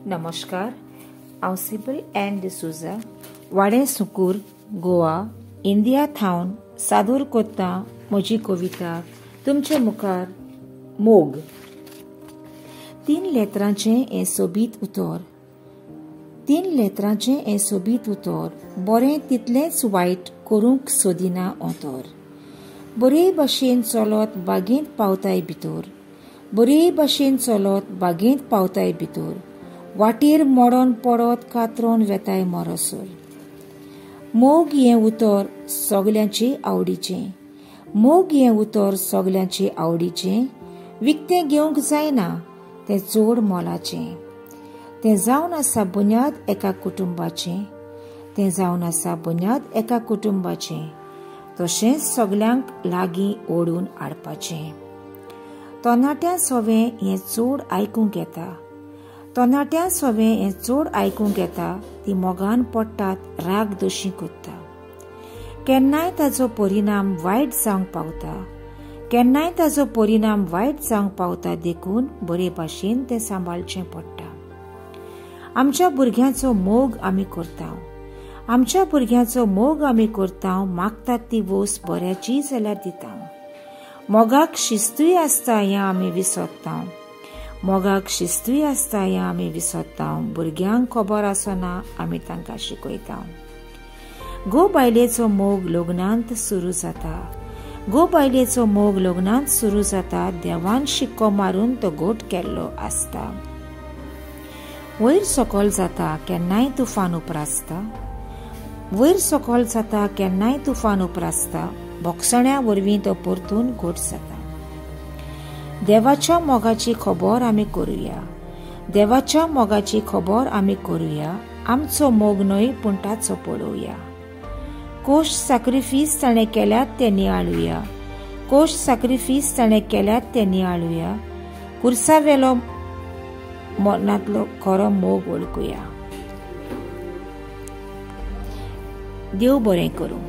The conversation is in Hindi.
नमस्कार, हांव सिबल एन डिसूजा वाडे सुकूर गोवा इंडिया थावन सादर कोत्ता म्हजी कविता तुमचे मुखार मोग। 3 लेतरांचें हें सोबीत उतर, 3 लेतरांचें हें सोबीत उतर, बरें तितलेंच वायट करूंक सोदिना ओतर। बरे भाशेन चलत बागेंत पावताय भितर, बरे भाशेन चलत बागेंत पावताय भितर, वाटेर मोडोन पडत कातरोन वेताय मोरसोर। मोग हें उतर सगल्यांचे आवडीचें, मोग हें उतर सगल्यांचे आवडीचें, विकतें घेवंक जायना तें चड मोलाचें। तें जावन आसा बुन्याद एका कुटुंबाचें, तें जावन आसा बुन्याद एका कुटुंबाचें, तशेंच सगल्यांक लागीं ओडून हाडपाचें। तरणाट्यां सवें हें चड आयकूंक येता, तरणाट्यां सवें हें चड आयकूंक येता, ती मोगान पडटात राग दोशी कोत्ता। केन्नाय ताचो परिणाम वायट जावंक पावता, केन्नाय ताचो परिणाम वायट जावंक पावता, देखून बरे भाशेन तें सांबाळचें पडटा। आमच्या भुरग्यांचो मोग आमी करता, आमच्या भुरग्यांचो मोग आमी करता, मागतात ती वस्त बऱ्याची जाल्यार दिता। मोगाक शिस्तूय आसता हें आमी विसरता, मोगाक शिस्तूय आसता हें आमी विसरता, भुरग्यांक खबर आसना आमी तांकां शिकयता। गो बायलेचो मोग लग्नांत सुरू जाता, गो बायलेचो मोग लग्नांत सुरू जाता, देवान शिक्को मारून तो गोट केल्लो आसता। वयर सकयल जाता केन्नाय तुफान उपरासता, वयर सकयल जाता केन्नाय तुफान उपरासता, बोगसण्या वरवीं तो परतून घोट जाता। देवाच्या मोगाची खबर आमी करुया, देवाच्या मोगाची खबर आमी करुया, आमचो मोग न्हय पूण ताचो पळोवया। कोश सॅक्रिफीस ताणें केल्यात ते नियाळुया, कोश सॅक्रिफीस ताणें केल्यात ते नियाळुया, कुर्सावेलो मनांतलो खरो मोग वळखुया। देव बरें करूं।